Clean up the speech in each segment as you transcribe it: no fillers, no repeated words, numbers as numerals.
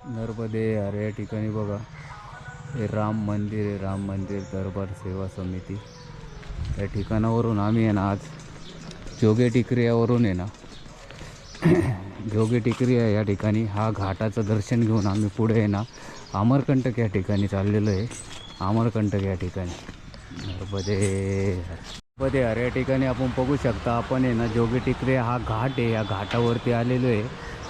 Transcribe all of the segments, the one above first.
नर्मदे अरे या ठिकाणी बघा हे राम मंदिर आहे. राम मंदिर दरबार सेवा समिती या ठिकाणावरून आम्ही आहे ना आज जोगे टिकऱ्यावरून आहे ना जोगे टिकरी या ठिकाणी हा घाटाचं दर्शन घेऊन आम्ही पुढे आहे ना अमरकंटक या ठिकाणी चाललेलो आहे. अमरकंटक या ठिकाणी नर्मदे नर्मदे अरे या ठिकाणी आपण बघू शकता. आपण आहे ना जोगे टिकरी हा घाट आहे, या घाटावरती आलेलो आहे.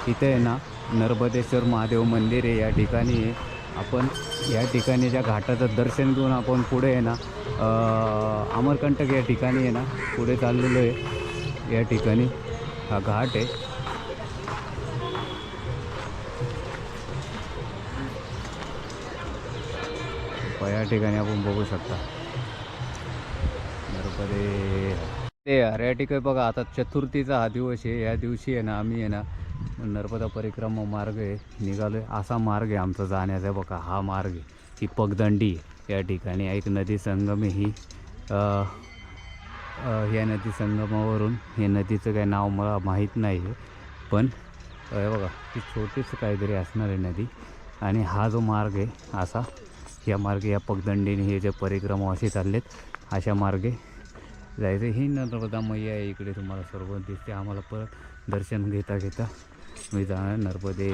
इथे आहे ना नर्मदेश्वर महादेव मंदिर आहे. या ठिकाणी आपण या ठिकाणी ज्या घाटाचं दर्शन घेऊन आपण पुढे आहे ना अमरकंटक या ठिकाणी आहे ना पुढे चाललेलो आहे. या ठिकाणी हा घाट आहे. या ठिकाणी आपण बघू शकता नर्मदे ते अरे या ठिकाणी बघा आता चतुर्थीचा हा दिवस आहे. या दिवशी आहे ना आम्ही आहे ना नर्मदा परिक्रमा मार्ग आहे निघालो आहे. असा मार्ग आहे आमचा जाण्याचा. बघा हा मार्ग आहे, ही पगदंडी या ठिकाणी एक नदी संगम आहे. ही या नदी संगमावरून हे नदीचं काही नाव मला माहीत नाही आहे, पण हे बघा ती छोटीच काहीतरी असणार आहे नदी. आणि हा जो मार्ग आहे असा या मार्गे या पगदंडीने हे जे परिक्रमा असे चाललेत अशा मार्गे जायचं. ही नर्मदा मैया आहे इकडे तुम्हाला सर्व दिसते. आम्हाला परत दर्शन घेता घेता मी जाणार नर्मदे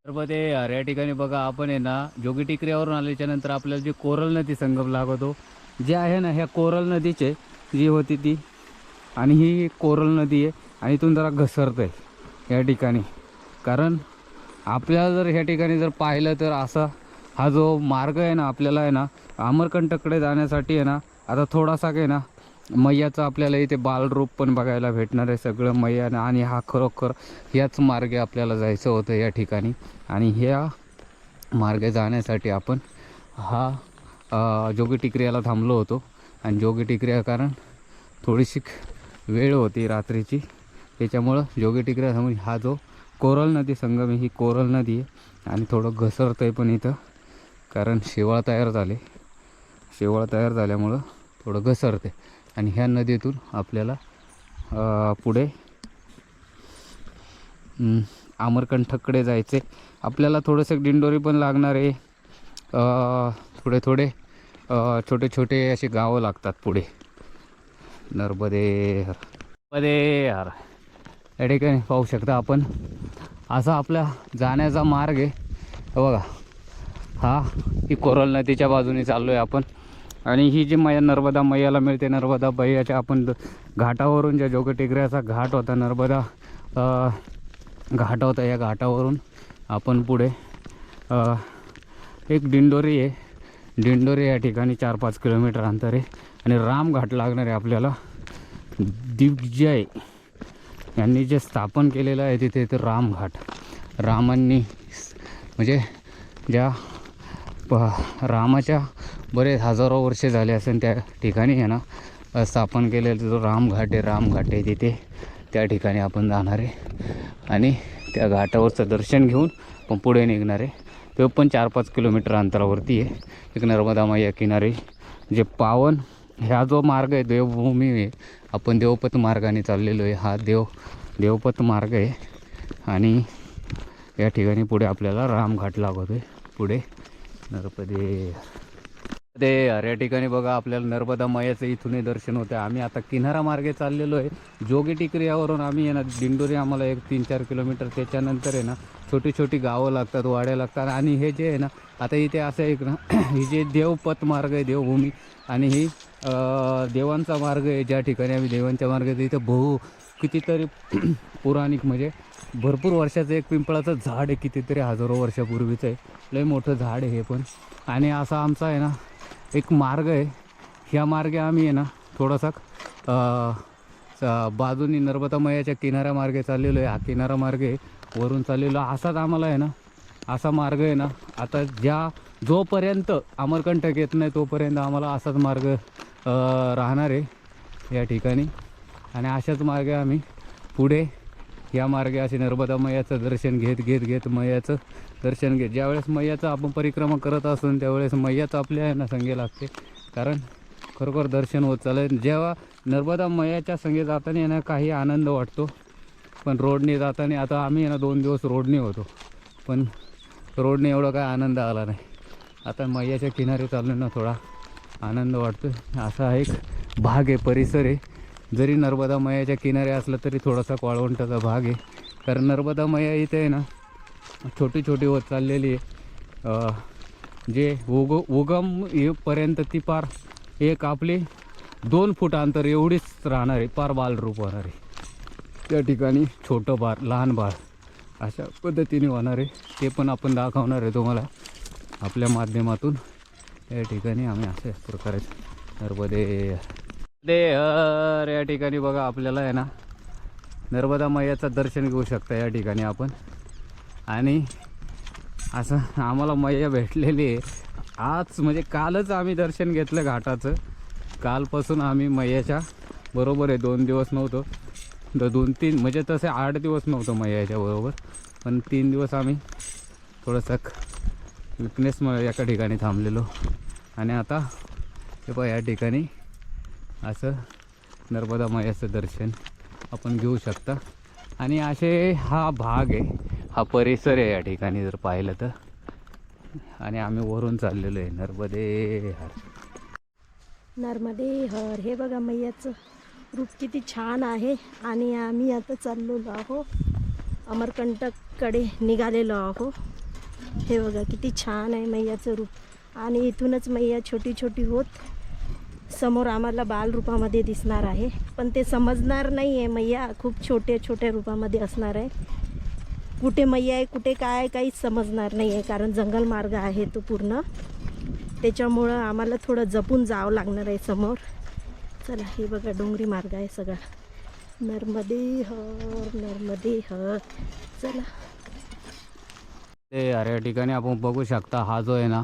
नर्मदे अरे या ठिकाणी बघा आपण आहे ना जोगी टिकऱ्यावरून आल्याच्यानंतर आपल्याला जी कोरल नदी संगम लागतो जे आहे ना ह्या कोरल नदीचे जी होती ती आणि ही कोरल नदी आहे आणि इथून जरा घसरतं आहे या ठिकाणी. कारण आपल्याला जर ह्या ठिकाणी जर पाहिलं तर असा हा जो मार्ग आहे ना आपल्याला आहे ना अमरकंटककडे जाण्यासाठी आहे ना आता थोडासा काय ना मैयाचं आपल्याला इथे बालरूप पण बघायला भेटणार आहे. सगळं मैयानं आणि हा खरोखर ह्याच मार्गे आपल्याला जायचं होतं या ठिकाणी. आणि ह्या मार्गे जाण्यासाठी आपण हा जोगी टिकऱ्याला थांबलो होतो. आणि जोगी टिकऱ्या कारण थोडीशी वेळ होती रात्रीची, त्याच्यामुळं जोगी टिकऱ्या थांबून हा जो कोरल नदी संगम आहे ही कोरल नदी आहे आणि थोडं घसरतं आहे पण इथं कारण शेवाळ तयार झाल्यामुळं थोडं घसरते. आणि ह्या नदीतून आपल्याला पुढे अमरकंटककडे जायचे. आपल्याला थोडंसं दिंडोरी पण लागणार आहे. थोडे छोटे छोटे असे गावं लागतात पुढे. नर्मदे हर या ठिकाणी पाहू शकता आपण असा आपला जाण्याचा मार्ग आहे. बघा हा ही कोरल नदीच्या बाजूने चाललो आहे आपण. आणि ही जी मैया नर्मदा मैयाला मिळते नर्मदा मैयाच्या आपण घाटावरून ज्या जोगी टिकऱ्याचा घाट होता नर्मदा घाट होता या घाटावरून आपण पुढे एक दिंडोरी आहे. दिंडोरी या ठिकाणी 4-5 किलोमीटर अंतर आहे आणि रामघाट लागणार आहे आपल्याला. दिग्विजय यांनी जे स्थापन केलेलं आहे तिथे तर रामघाट रामांनी म्हणजे ज्या रामाच्या बरेच हजारो वर्षे झाले असेल त्या ठिकाणी आहे ना स्थापन केलेला जो रामघाट आहे तिथे त्या ठिकाणी आपण जाणार आहे. आणि त्या घाटावरचं दर्शन घेऊन पण पुढे निघणार आहे. तो पण 4-5 किलोमीटर अंतरावरती आहे. एक नर्मदा मैया किनारी जे पावन ह्या जो मार्ग आहे देवभूमी आहे. आपण देवपथ मार्गाने चाललेलो आहे. हा देवपथ मार्ग आहे आणि या ठिकाणी पुढे आपल्याला रामघाट लागतो आहे. पुढे नर्मदे अरे या ठिकाणी बघा आपल्याला नर्मदा मैयाचं इथूनही दर्शन होतं आहे. आम्ही आता किनारा मार्गे चाललेलो आहे. जोगी टिकऱ्यावरून आम्ही आहे ना दिंडोरी आम्हाला एक 3-4 किलोमीटर, त्याच्यानंतर आहे ना छोटी छोटी गावं लागतात, वाड्या लागतात. आणि हे जे आहे ना आता इथे असं एक ना ही जे देवपथ मार्ग आहे देवभूमी आणि ही देवांचा मार्ग आहे. ज्या ठिकाणी आम्ही देवांच्या मार्गात इथं कितीतरी पौराणिक म्हणजे भरपूर वर्षाचं एक पिंपळाचं झाड आहे, कितीतरी हजारो वर्षापूर्वीचं आहे. लय मोठं झाड आहे हे पण. आणि असा आमचा आहे ना एक मार्ग आहे. ह्या मार्गे आम्ही आहे ना थोडासा बाजूनी नर्मदा मैयाच्या किनारा मार्गे चाललेलो आहे. हा किनारा मार्ग आहे वरून चाललेलो असाच आम्हाला आहे ना असा मार्ग आहे ना आता जोपर्यंत अमरकंटक येत नाही तोपर्यंत आम्हाला असाच मार्ग राहणार आहे या ठिकाणी. आणि अशाच मार्गे आम्ही पुढे या मार्गे असे नर्मदा मैयाचं दर्शन घेत मैयाचं दर्शन घेत ज्यावेळेस मैयाचं आपण परिक्रमा करत असून त्यावेळेस मैयाचं आपल्या आहे ना संगे लागते. कारण खरोखर दर्शन होत चालेल. जेव्हा नर्मदा मैयाच्या संगे जाताना येणं काही आनंद वाटतो, पण रोडने जाताना आता आम्ही आहे ना 2 दिवस रोडने होतो, पण रोडने एवढा काय आनंद आला नाही. आता मैयाच्या किनारी चाललो ना, थोडा आनंद वाटतो. असा एक भाग आहे, परिसर आहे. जरी नर्मदा मैयाच्या किनारी असलं तरी थोडासा वाळवंटाचा भाग आहे. कारण नर्मदा मैया इथे आहे ना छोटी छोटी होत चाललेली आहे. जे उगम येपर्यंत ती पार एक आपली 2 फूट अंतर एवढीच राहणार आहे, पार बालरूप होणार आहे. त्या ठिकाणी छोटं बाळ, लहान बाळ अशा पद्धतीने होणार आहे. ते पण आपण दाखवणार आहे तुम्हाला आपल्या माध्यमातून. या ठिकाणी आम्ही अशा प्रकारे नर्मदे या ठिकाणी बघा आपल्याला आहे ना नर्मदा मैयाचं दर्शन घेऊ शकता या ठिकाणी आपण. आणि असं आम्हाला मैया भेटलेली आहे आज, म्हणजे कालच आम्ही दर्शन घेतलं घाटाचं. कालपासून आम्ही मैयाच्या बरोबर आहे 2 दिवस नव्हतो, 2-3 म्हणजे तसे 8 दिवस नव्हतो मैयाच्या बरोबर. पण 3 दिवस आम्ही थोडंसं विकनेस एका ठिकाणी थांबलेलो. आणि आता हे पहा या ठिकाणी असं नर्मदा मैयाचं दर्शन आपण घेऊ शकता. आणि असे हा भाग आहे, हा परिसर आहे या ठिकाणी जर पाहिलं तर. आणि आम्ही वरून चाललेलो आहे नर्मदे हर. नर्मदे हर. हे बघा मैयाचं रूप किती छान आहे. आणि आम्ही आता चाललेलो आहो अमरकंटककडे निघालेलो आहो. हे बघा किती छान आहे मैयाचं रूप. आणि इथूनच मैया छोटी छोटी होत समोर आम्हाला बालरूपामध्ये दिसणार आहे. पण ते समजणार नाही आहे, मैया खूप छोट्या छोट्या रूपामध्ये असणार आहे. कुठे मैया आहे कुठे काय काहीच समजणार नाही आहे, कारण जंगल मार्ग आहे तो पूर्ण. त्याच्यामुळं आम्हाला थोडं जपून जावं लागणार आहे समोर. चला हे बघा डोंगरी मार्ग आहे सगळा. नर्मदे हर, नर्मदे हर. चला ते या ठिकाणी आपण बघू शकता हा जो आहे ना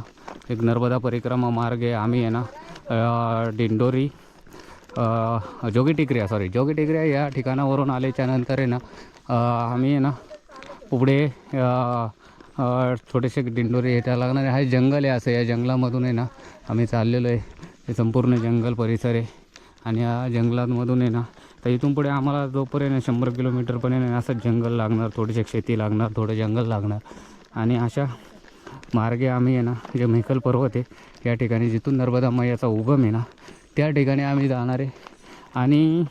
एक नर्मदा परिक्रमा मार्ग आहे. आम्ही आहे ना दिंडोरी जोगी टेकऱ्या या ठिकाणावरून आल्याच्या नंतर आहे ना आम्ही आहे ना पुढे छोटेसे दिंडोरी येता लागणार आहे. हा जंगल आहे, असं या जंगलामधून आहे ना आम्ही चाललेलो आहे. हे संपूर्ण जंगल परिसर आहे. आणि या जंगलांमधून आहे ना तर इथून पुढे आम्हाला जोपर्यंत 100 किलोमीटरपर्यंत असं जंगल लागणार, थोडीशी शेती लागणार, थोडं जंगल लागणार. आणि अशा मार्गे आम्ही आहे ना जे मेहकल पर्वत आहे या ठिकाणी जिथून नर्मदा मैयाचा उगम आहे ना त्या ठिकाणी आम्ही जाणार आहे. आणि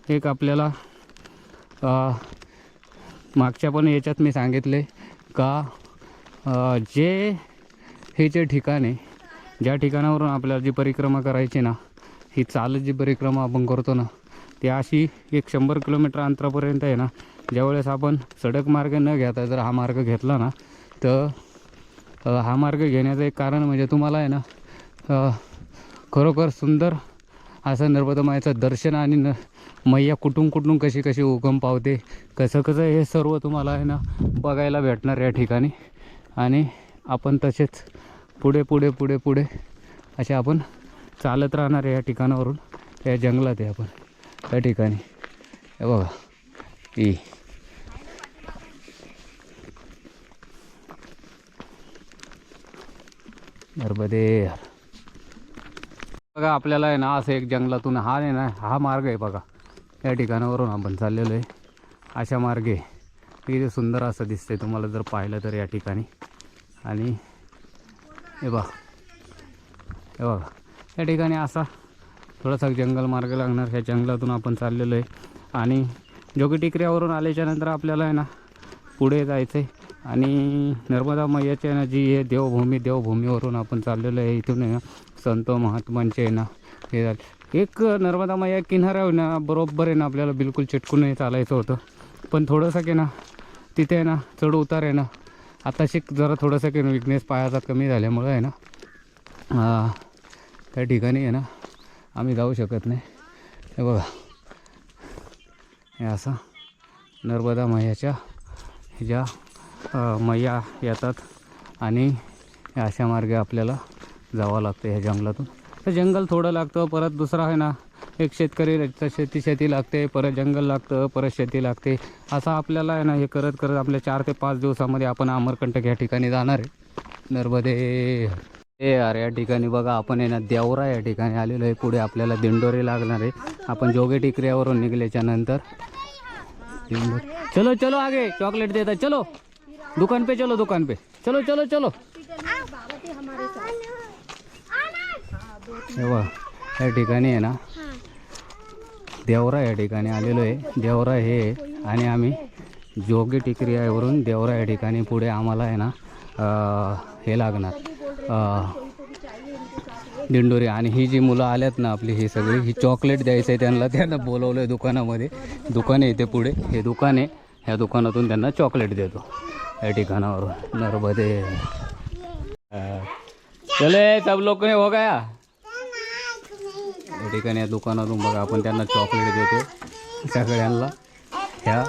एक आपल्याला मागच्या पण याच्यात मी सांगितले का हे जे ठिकाण आहे ज्या ठिकाणावरून आपल्याला जी परिक्रमा करायची ना, ही चालत जी परिक्रमा आपण करतो ना ती अशी 100 किलोमीटर अंतरापर्यंत आहे ना. ज्यावेळेस आपण सडक मार्ग न घेता जर हा मार्ग घेतला ना तर हा मार्ग घेण्याचं एक कारण म्हणजे तुम्हाला आहे ना खरोखर सुंदर असं नर्मदा माईचं दर्शन आणि मैया कुठून कशी कशी उगम पावते कसं हे सर्व तुम्हाला आहे ना बघायला भेटणार या ठिकाणी. आणि आपण तसेच पुढे असे आपण चालत राहणार या ठिकाणावरून. या जंगलात आहे आपण त्या ठिकाणी. हे बघा ही नर्मदे बघा आपल्याला आहे ना असं एक जंगलातून हा आहे ना हा मार्ग आहे बघा. या ठिकाणावरून आपण चाललेलो आहे अशा मार्गे. किती सुंदर असं दिसते तुम्हाला जर पाहिलं तर या ठिकाणी. आणि हे बघा या ठिकाणी असा थोडासा जंगल मार्ग लागणार. ह्या जंगलातून आपण चाललेलो आहे. आणि जोगी टेकऱ्यावरून आल्याच्यानंतर आपल्याला आहे ना पुढे जायचं आहे. आणि नर्मदा मैयाच्या ना जी आहे देवभूमीवरून आपण चाललेलो आहे. इथून आहे ना संत महात्मांचे आहे ना हे एक नर्मदा मैया किनारा आहे ना बरोबर आहे ना आपल्याला बिलकुल चिटकून चालायचं होतं. पण थोडंसं की ना तिथे आहे ना चढ उतार आहे ना आताशी जरा थोडंसं की विकनेस पायाचा कमी झाल्यामुळं आहे ना त्या ठिकाणी आहे ना आम्ही जाऊ शकत नाही. हे बघा हे असं नर्मदा मैयाच्या ज्या मैया येतात आणि अशा मार्गे आपल्याला जावं लागतं ह्या जंगलातून. तर जंगल थोडं लागतं, परत दुसरा आहे ना एक शेतकरी शेती लागते, परत जंगल लागतं, परत शेती लागते. असं आपल्याला आहे ना हे करत आपल्या 4 ते 5 दिवसामध्ये आपण अमरकंटक या ठिकाणी जाणार आहे. नर्मदे या ठिकाणी बघा आपण आहे ना देवरा या ठिकाणी आलेलो आहे. पुढे आपल्याला दिंडोरी लागणार आहे. आपण जोगी टेकऱ्यावरून निघल्याच्या नंतर चलो आगे चॉकलेट देता चलो. दुकान पे चलो, दुकान पे चलो चलो चलो. हे बघा, या ठिकाणी आहे ना देवरा या ठिकाणी आलेलो आहे. देवरा हे आणि आम्ही जोगी टिकरीवरून देवरा या ठिकाणी पुढे आम्हाला आहे ना हे लागणार दिंडोरी. आणि ही जी मुलं आल्यात ना आपली ही सगळी, ही चॉकलेट द्यायचं आहे त्यांना. त्यांना बोलवलं आहे दुकानामध्ये. दुकान आहे इथे पुढे, हे दुकान आहे. ह्या दुकानातून त्यांना चॉकलेट देतो या ठिकाणावरून. नर्मदे चले सब लोक ने हो गया. या ठिकाणी या दुकानातून बघा आपण त्यांना चॉकलेट देतो सगळ्यांना. ह्या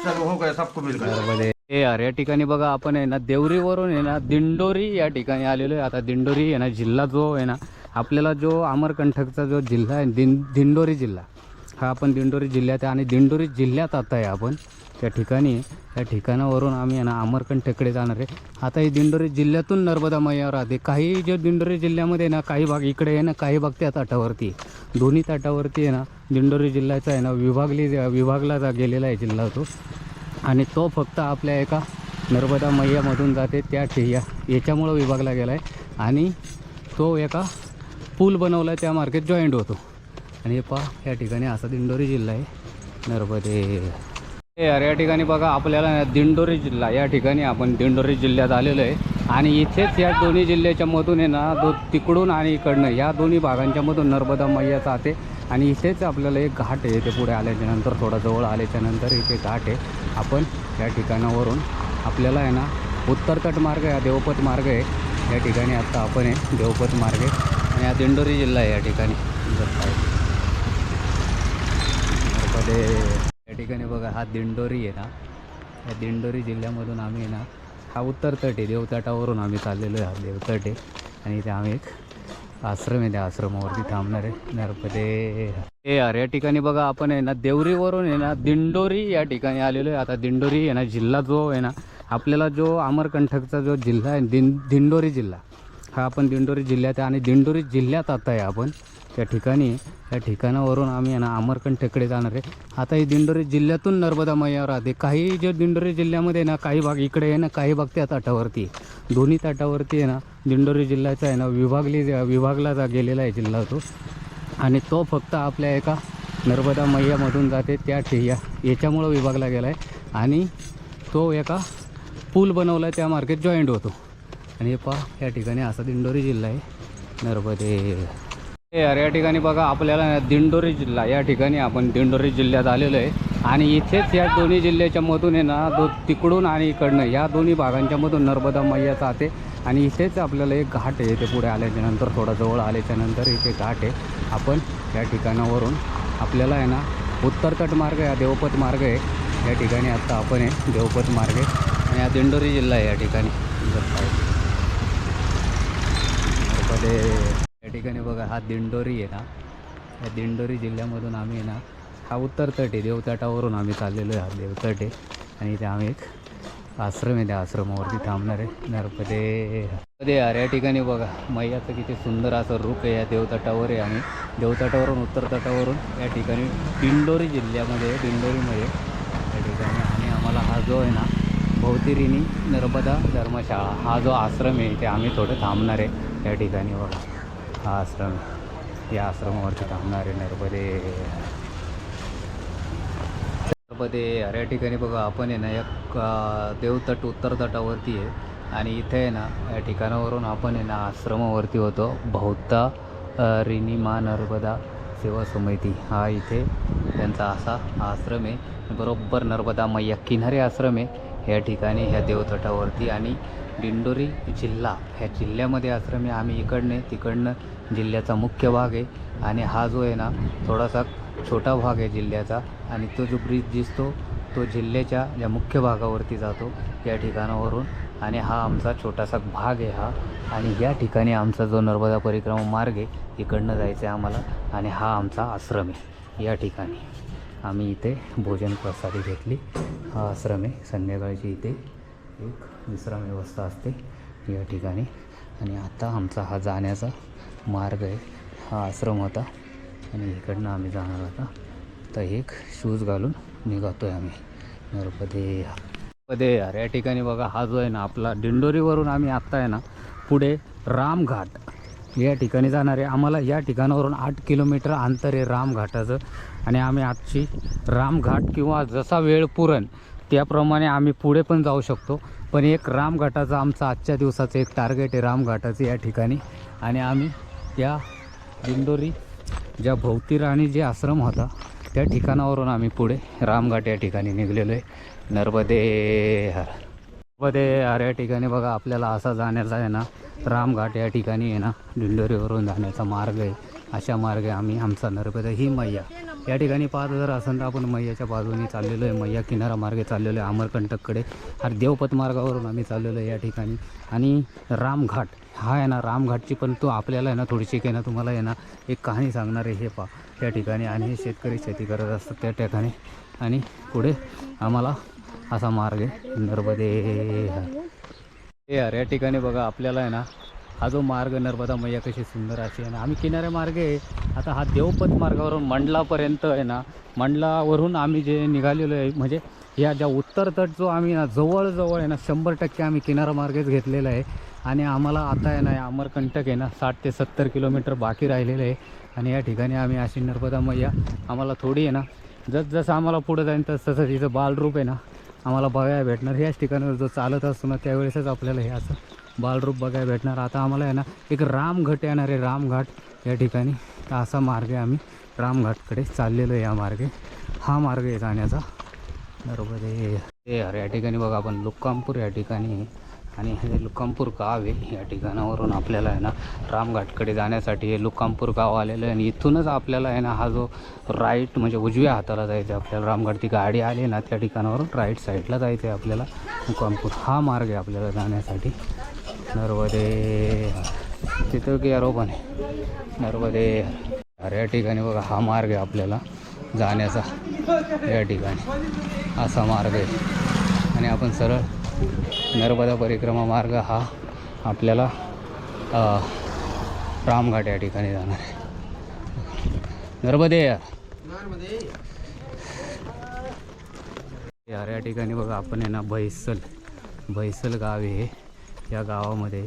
नर्मदे. हे यार या ठिकाणी बघा आपण आहे ना देवरीवरून आहे ना दिंडोरी या ठिकाणी आलेलो आहे. आता दिंडोरी आहे ना जिल्हा जो आहे ना आपल्याला, जो अमरकंटकचा जो जिल्हा आहे दिंडोरी जिल्हा, हा आपण दिंडोरी जिल्ह्यात आहे. आणि दिंडोरी जिल्ह्यात आता आहे आपण त्या ठिकाणी. त्या ठिकाणावरून आम्ही आहे ना अमरकंटककडे जाणार आहे. आता ही दिंडोरी जिल्ह्यातून नर्मदा मैया राहते. काही जे दिंडोरी जिल्ह्यामध्ये ना काही भाग इकडे आहे ना, काही भाग त्या तटावरती. दोन्ही तटावरती आहे ना दिंडोरी जिल्ह्याचा आहे ना विभागला गेलेला आहे जिल्हा तो. आणि तो फक्त आपल्या एका नर्मदा मैयामधून जाते त्या याच्यामुळं विभागला गेला आहे. आणि तो एका पूल बनवला आहे, त्या मार्केट जॉईंट होतो. आणि हे पहा या ठिकाणी असा दिंडोरी जिल्हा आहे नर्मदे. या ठिकाणी बघा आपल्याला दिंडोरी जिल्हा, या ठिकाणी आपण दिंडोरी जिल्ह्यात आलेलो आहे. आणि इथेच या दोन्ही जिल्ह्याच्या मधून आहे ना तिकडून आणि इकडनं या दोन्ही भागांच्या मधून नर्मदा मैया जाते. आणि इथेच आपल्याला एक घाट आहे. इथे पुढे आल्याच्या नंतर थोडा जवळ आल्याच्या नंतर इथे घाट आहे. आपण या ठिकाणावरून आपल्याला आहे ना उत्तर तट मार्ग आहे, देवपत मार्ग आहे. या ठिकाणी आत्ता आपण आहे देवपत मार्ग आहे. आणि हा दिंडोरी जिल्हा आहे या ठिकाणी. या ठिकाणी बघा हा दिंडोरी आहे ना, या दिंडोरी जिल्ह्यामधून आम्ही आहे ना, हा उत्तर तट आहे. देवतटावरून आम्ही चाललेलो आहे. हा देवतट आहे. आणि इथे आम्ही एक आश्रम आहे, त्या आश्रमावरती थांबणार आहे नर्मदे. हे यार या ठिकाणी बघा आपण आहे ना देवरीवरून आहे ना दिंडोरी या ठिकाणी आलेलो आहे. आता दिंडोरी आहे ना जिल्हा जो आहे ना आपल्याला, जो अमरकंटकचा जो जिल्हा आहे दिंडोरी जिल्हा, हा आपण दिंडोरी जिल्ह्यात आहे. आणि दिंडोरी जिल्ह्यात आता आहे आपण त्या ठिकाणी. त्या ठिकाणावरून आम्ही आहे ना अमरकंटककडे जाणार आहे. आता ही दिंडोरी जिल्ह्यातून नर्मदा मैया राहते. काही जे दिंडोरी जिल्ह्यामध्ये ना काही भाग इकडे आहे ना, काही भाग त्या तटावरती. दोन्ही तटावरती आहे ना दिंडोरी जिल्ह्याचा आहे ना विभागला गेलेला आहे जिल्हा तो. आणि तो फक्त आपल्या एका नर्मदा मैयामधून जाते त्या याच्यामुळं विभागला गेला आहे. आणि तो एका पूल बनवला आहे, त्या मार्केट जॉईंट होतो. आणि हे पहा या ठिकाणी असा दिंडोरी जिल्हा आहे नर्मदे. यार या ठिकाणी बघा आपल्याला दिंडोरी जिल्हा, या ठिकाणी आपण दिंडोरी जिल्ह्यात आलेलो आहे. आणि इथेच या दोन्ही जिल्ह्याच्या मधून आहे ना तिकडून आणि इकडनं या दोन्ही भागांच्या मधून नर्मदा मैया जाते. आणि इथेच आपल्याला एक घाट आहे. इथे पुढे आल्याच्या नंतर थोडा जवळ आल्याच्या नंतर इथे घाट आहे. आपण या ठिकाणावरून आपल्याला आहे ना उत्तर तट मार्ग आहे, देवपत मार्ग आहे. या ठिकाणी आत्ता आपण आहे देवपत मार्ग आहे. आणि हा दिंडोरी जिल्हा आहे या ठिकाणी. या ठिकाणी बघा हा दिंडोरी आहे ना, या दिंडोरी जिल्ह्यामधून आम्ही आहे ना, हा उत्तर तट आहे. देवतटावरून आम्ही चाललेलो आहे. हा देवतट आहे. आणि इथे आम्ही एक आश्रम आहे, त्या आश्रमावरती थांबणार आहे नर्मदे. यार या ठिकाणी बघा मैयाचं किती सुंदर असं रूप आहे या देवतटावर आहे. आणि देवतटावरून उत्तर तटावरून या ठिकाणी दिंडोरी जिल्ह्यामध्ये दिंडोरीमध्ये या ठिकाणी. आणि आम्हाला हा जो आहे ना भोवतिरिणी नर्मदा धर्मशाळा, हा जो आश्रम आहे इथे आम्ही थोडं थांबणार आहे या ठिकाणी. बघा हा आश्रम, या आश्रमावरती थांबणार आहे नर्मदे. या ठिकाणी बघा आपण आहे ना एक देवतट उत्तर तटावरती आहे. आणि इथे आहे ना या ठिकाणावरून आपण आहे ना आश्रमावरती होतो. भोवतारिणी मा नर्मदा सेवा समिती, हा इथे त्यांचा असा आश्रम आहे. बरोबर नर्मदा मैया किनारे आश्रम आहे या ठिकाणी, ह्या देवतटावरती. आणि दिंडोरी जिल्हा, ह्या जिल्ह्यामध्ये आश्रम आहे. आम्ही इकडनं तिकडनं जिल्ह्याचा मुख्य भाग आहे. आणि हा जो आहे ना थोडासा छोटा भाग आहे जिल्ह्याचा. आणि तो जो ब्रिज दिसतो तो जिल्ह्याच्या या मुख्य भागावरती जातो या ठिकाणावरून. आणि हा आमचा छोटासा भाग आहे हा. आणि या ठिकाणी आमचा जो नर्मदा परिक्रमा मार्ग आहे इकडनं जायचं आहे आम्हाला. आणि हा आमचा आश्रम आहे. या ठिकाणी आम्ही इथे भोजन प्रसादी घेतली. हा आश्रम आहे. संध्याकाळची इथे एक विश्राम व्यवस्था असते या ठिकाणी. आणि आता आमचा हा जाण्याचा मार्ग आहे. हा आश्रम होता आणि इकडनं आम्ही जाणार होता. तर एक शूज घालून निघतो आहे आम्ही नर्मदे. मध्ये यार या ठिकाणी बघा हा जो आहे ना आपला दिंडोरीवरून आम्ही आत्ता आहे ना पुढे रामघाट या ठिकाणी जाणार आहे. आम्हाला या ठिकाणावरून 8 किलोमीटर अंतर आहे रामघाटाचं आणि आम्ही आजची रामघाट किंवा जसा वेळ पुरण त्याप्रमाणे आम्ही पुढे पण जाऊ शकतो. पण एक रामघाटाचा आमचा आजच्या दिवसाचं एक टार्गेट आहे रामघाटाचं या ठिकाणी. आणि आम्ही या दिंडोरी ज्या भोवतीराणी जे आश्रम होता त्या ठिकाणावरून आम्ही पुढे रामघाट या ठिकाणी निघलेलो आहे. नर्मदे हर हर या ठिकाणी बघा आपल्याला असा जाण्याचा आहे ना रामघाट या ठिकाणी आहे ना दिंडोरीवरून जाण्याचा मार्ग आहे. अशा मार्गे आम्ही आमचा नर्मदा ही मैया या ठिकाणी पाहत जर असेल तर आपण मैयाच्या बाजूने चाललेलो आहे. मैया किनारा मार्गे चाललेलो आहे अमरकंटककडे. आणि देवपथ मार्गावरून आम्ही चाललेलो आहे या ठिकाणी. आणि रामघाट हा आहे ना रामघाटची पण तो आपल्याला आहे ना थोडीशी काही ना तुम्हाला आहे ना एक कहाणी सांगणार आहे हे पा त्या ठिकाणी. आणि हे शेतकरी शेती करत असतात त्या ठिकाणी. आणि पुढे आम्हाला असा मार्ग आहे नर्मदे यार या ठिकाणी बघा आपल्याला आहे ना हा जो मार्ग नर्मदा मैया कशी सुंदर अशी आहे ना. आम्ही किनारे मार्गे आहे आता हा देवपथ मार्गावरून मंडलापर्यंत आहे ना. मंडलावरून आम्ही जे निघालेलो आहे म्हणजे या ज्या उत्तर तट जो आम्ही ना जवळजवळ आहे ना 100% आम्ही किनारा मार्गच घेतलेला आहे. आणि आम्हाला आता आहे ना अमरकंटक आहे ना 60 ते 70 किलोमीटर बाकी राहिलेलं आहे. आणि या ठिकाणी आम्ही अशी नर्मदा मैया आम्हाला थोडी आहे ना जसं आम्हाला पुढं जाईन तसं तिचं बालरूप आहे ना आम्हाला बघायला भेटणार. ह्याच ठिकाणावर जो चालत असतो ना त्यावेळेसच आपल्याला हे असं बालरूप बघायला भेटणार. आता आम्हाला आहे ना एक रामघाट येणार आहे रामघाट या ठिकाणी. तर असा मार्ग आहे आम्ही रामघाटकडे चाललेलो आहे. या मार्गे हा मार्ग आहे जाण्याचा नर्मदे यार या ठिकाणी बघा आपण लुक्कामपूर या ठिकाणी आहे. आणि हे लुक्कामपूर गाव आहे. या ठिकाणावरून आपल्याला आहे ना रामघाटकडे जाण्यासाठी हे लुक्कामपूर गाव आलेलं आहे. आणि इथूनच आपल्याला आहे ना हा जो राईट म्हणजे उजव्या हाताला जायचं आहे आपल्याला रामघाट. ती गाडी आली ना त्या ठिकाणावरून राईट साईडला जायचं आहे आपल्याला लुक्कामपूर. हा मार्ग आहे आपल्याला जाण्यासाठी नर्मदे. तिथं की यारो पण आहे नर्मदे यार या ठिकाणी बघा हा मार्ग आहे आपल्याला जाण्याचा या ठिकाणी असा मार्ग आहे. आणि आपण सरळ नर्मदा परिक्रमा मार्ग हा आपल्याला रामघाट या ठिकाणी जाणार आहे नर्मदे यार या ठिकाणी बघा आपण आहे ना बैसल गाव आहे या गावामध्ये.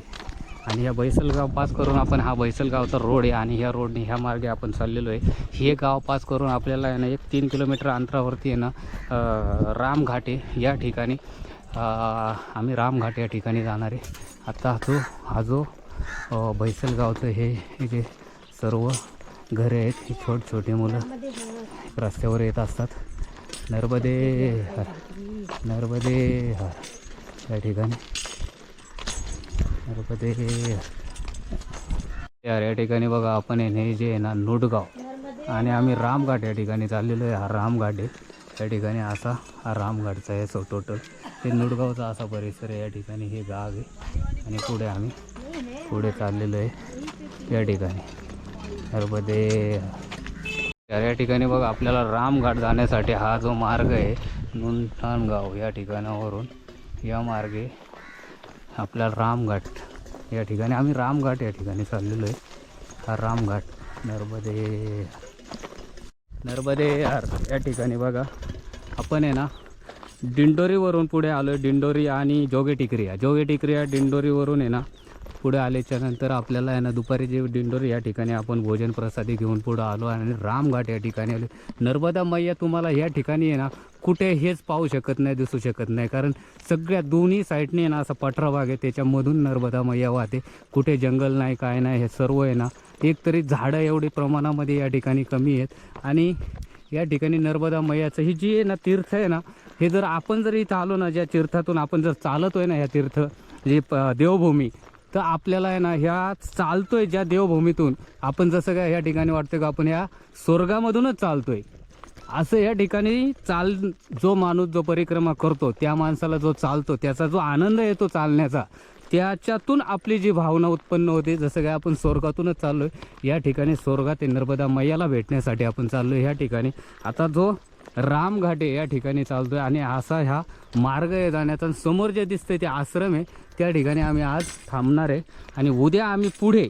आणि ह्या बैसलगाव पास करून आपण हा बैसलगावचा रोड आहे. आणि ह्या रोडने ह्या मार्गे आपण चाललेलो आहे. हे गाव पास करून आपल्याला आहे ना एक 3 किलोमीटर अंतरावरती आहे ना रामघाट आहे. या ठिकाणी आम्ही रामघाट या ठिकाणी जाणार आहे. आता हा जो बैसलगावचं हे जे सर्व घरे आहेत ही छोटे मुलं रस्त्यावर येत असतात. नर्मदे हर या ठिकाणी नर्मदे यार या ठिकाणी बघा आपण हे जे आहे ना नोटगाव आणि आम्ही रामघाट या ठिकाणी चाललेलो आहे. हा रामघाट आहे या ठिकाणी असा हा रामघाटचा आहे. सो टोटल हे नोटगावचा असा परिसर आहे. या ठिकाणी हे गाव आहे. आणि पुढे आम्ही पुढे चाललेलो आहे या ठिकाणी नर्मदे या ठिकाणी बघा आपल्याला रामघाट जाण्यासाठी हा जो मार्ग आहे नुनठाणगाव या ठिकाणावरून या मार्गे आपल्याला रामघाट या ठिकाणी आम्ही रामघाट या ठिकाणी चाललेलो आहे. हा रामघाट नर्मदे या ठिकाणी बघा आपण आहे ना दिंडोरीवरून पुढे आलो आहे. दिंडोरी आणि जोगे टिकरी दिंडोरीवरून आहे ना पुढे आल्याच्या नंतर आपल्याला आहे ना दुपारी जे दिंडोरी या ठिकाणी आपण भोजन प्रसादी घेऊन पुढं आलो. आणि रामघाट या ठिकाणी आलो. नर्मदा मैया तुम्हाला या ठिकाणी आहे ना कुठे हेच पाहू शकत नाही दिसू शकत नाही. कारण सगळ्या दोन्ही साईडने आहे ना असा पठरा भाग आहे त्याच्यामधून नर्मदा मैया वाहते. कुठे जंगल नाही काय नाही हे सर्व आहे ना एकतरी झाडं एवढी प्रमाणामध्ये या ठिकाणी कमी आहेत. आणि या ठिकाणी नर्मदा मैयाचं ही जी आहे ना तीर्थ आहे ना हे जर आपण जर इथं आलो ना ज्या तीर्थातून आपण जर चालतोय ना ह्या तीर्थ जे देवभूमी तर आपल्याला आहे ना ह्या चालतोय ज्या देवभूमीतून आपण जसं काय ह्या ठिकाणी वाटतं का आपण ह्या स्वर्गामधूनच चालतोय असं या ठिकाणी जो माणूस जो परिक्रमा करतो त्या माणसाला जो चालतो त्याचा जो आनंद येतो चालण्याचा त्याच्यातून आपली जी भावना उत्पन्न होते. जसं काय आपण स्वर्गातूनच चाललोय या ठिकाणी स्वर्गात नर्मदा मैयाला भेटण्यासाठी आपण चाललोय या ठिकाणी. आता जो रामघाट आहे या ठिकाणी चालतोय आणि असा ह्या मार्ग आहे जाण्याचा. समोर जे दिसतंय ते आश्रम आहे त्या ठिकाणी आम्ही आज थांबणार आहे. आणि उद्या आम्ही पुढे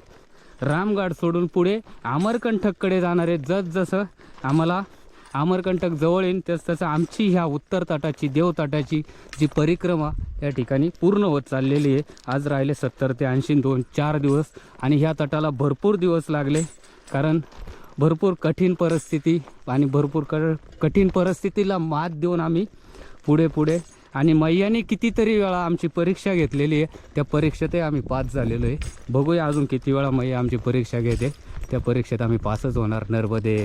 रामघाट सोडून पुढे अमरकंटककडे जाणार आहे. जसं आम्हाला अमरकंटक जवळ येईल तसं आमची ह्या उत्तर तटाची देव तटाची जी परिक्रमा या ठिकाणी पूर्ण होत चाललेली आहे. आज राहिले 70 ते 80 2-4 दिवस आणि ह्या तटाला भरपूर दिवस लागले, कारण भरपूर कठीण परिस्थिती आणि भरपूर कठीण परिस्थितीला मात देऊन आम्ही पुढे आणि मैयाने कितीतरी वेळा आमची परीक्षा घेतलेली आहे. त्या परीक्षेतही आम्ही पास झालेलो आहे. बघूया अजून किती वेळा मैया आमची परीक्षा घेते. त्या परीक्षेत आम्ही पासच होणार. नर्मदे